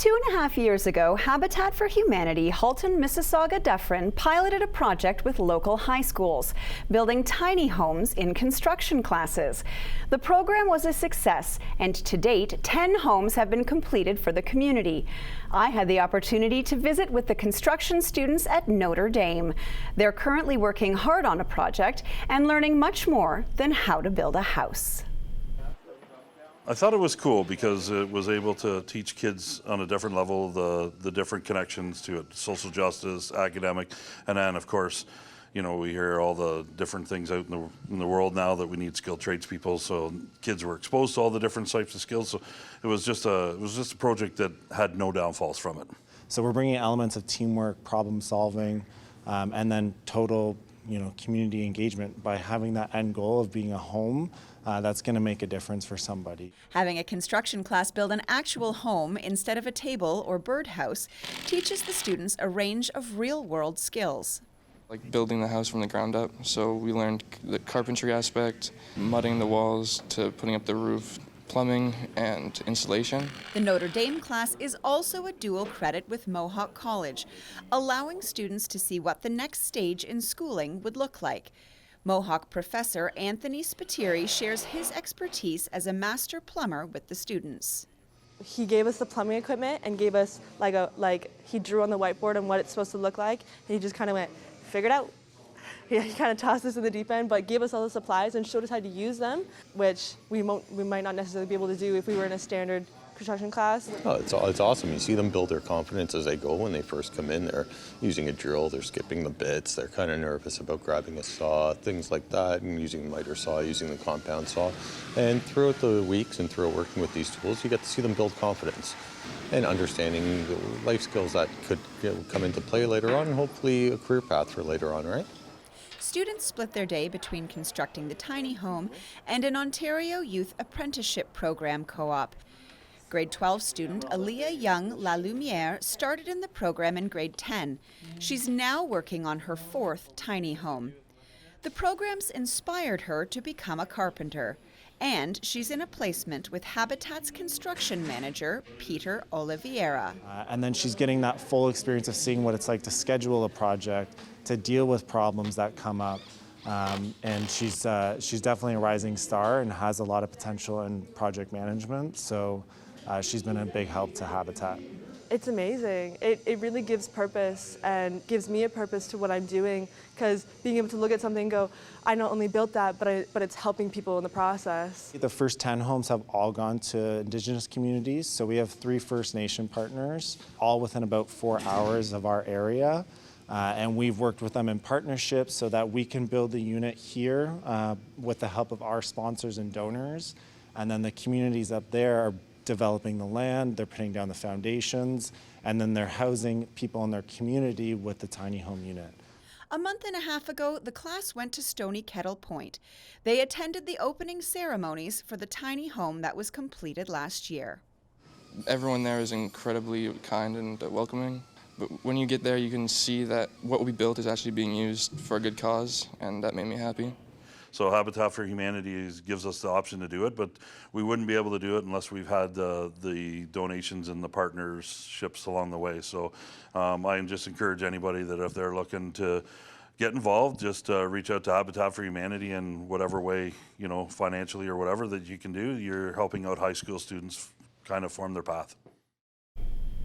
2.5 years ago, Habitat for Humanity Halton Mississauga Dufferin piloted a project with local high schools, building tiny homes in construction classes. The program was a success, and to date, 10 homes have been completed for the community. I had the opportunity to visit with the construction students at Notre Dame. They're currently working hard on a project and learning much more than how to build a house. I thought it was cool because it was able to teach kids on a different level the different connections to it, social justice, academic, and then of course, you know, we hear all the different things out in the world now that we need skilled tradespeople. So kids were exposed to all the different types of skills. So it was just a project that had no downfalls from it. So we're bringing elements of teamwork, problem solving, and then total, community engagement by having that end goal of being a home. That's going to make a difference for somebody. Having a construction class build an actual home instead of a table or birdhouse teaches the students a range of real-world skills. Like building the house from the ground up. So we learned the carpentry aspect, mudding the walls to putting up the roof, plumbing and insulation. The Notre Dame class is also a dual credit with Mohawk College, allowing students to see what the next stage in schooling would look like. Mohawk professor Anthony Spiteri shares his expertise as a master plumber with the students. He gave us the plumbing equipment and gave us he drew on the whiteboard on what it's supposed to look like, and he just kind of went, figure it out. He kind of tossed us in the deep end, but gave us all the supplies and showed us how to use them, which we might not necessarily be able to do if we were in a standard construction class. Oh, it's awesome. You see them build their confidence as they go. When they first come in, they're using a drill, they're skipping the bits, they're kind of nervous about grabbing a saw, things like that, and using the miter saw, using the compound saw. And throughout the weeks and throughout working with these tools, you get to see them build confidence and understanding the life skills that could come into play later on, and hopefully a career path for later on, right? Students split their day between constructing the tiny home and an Ontario Youth Apprenticeship Program co-op. Grade 12 student Aaliyah Young LaLumiere started in the program in grade 10. She's now working on her 4th tiny home. The program's inspired her to become a carpenter, and she's in a placement with Habitat's construction manager, Peter Oliveira. And then she's getting that full experience of seeing what it's like to schedule a project, to deal with problems that come up. And she's definitely a rising star and has a lot of potential in project management. So she's been a big help to Habitat. It's amazing. It really gives purpose and gives me a purpose to what I'm doing, because being able to look at something and go, I not only built that, but it's helping people in the process. The first 10 homes have all gone to Indigenous communities, so we have 3 First Nation partners, all within about 4 hours of our area. And we've worked with them in partnership so that we can build the unit here with the help of our sponsors and donors. And then the communities up there are developing the land, they're putting down the foundations, and then they're housing people in their community with the tiny home unit. A month and a half ago, the class went to Stony Kettle Point. They attended the opening ceremonies for the tiny home that was completed last year. Everyone there is incredibly kind and welcoming. But when you get there, you can see that what we built is actually being used for a good cause, and that made me happy. So Habitat for Humanity gives us the option to do it, but we wouldn't be able to do it unless we've had the donations and the partnerships along the way. So I just encourage anybody that if they're looking to get involved, just reach out to Habitat for Humanity in whatever way, financially or whatever that you can do. You're helping out high school students kind of form their path.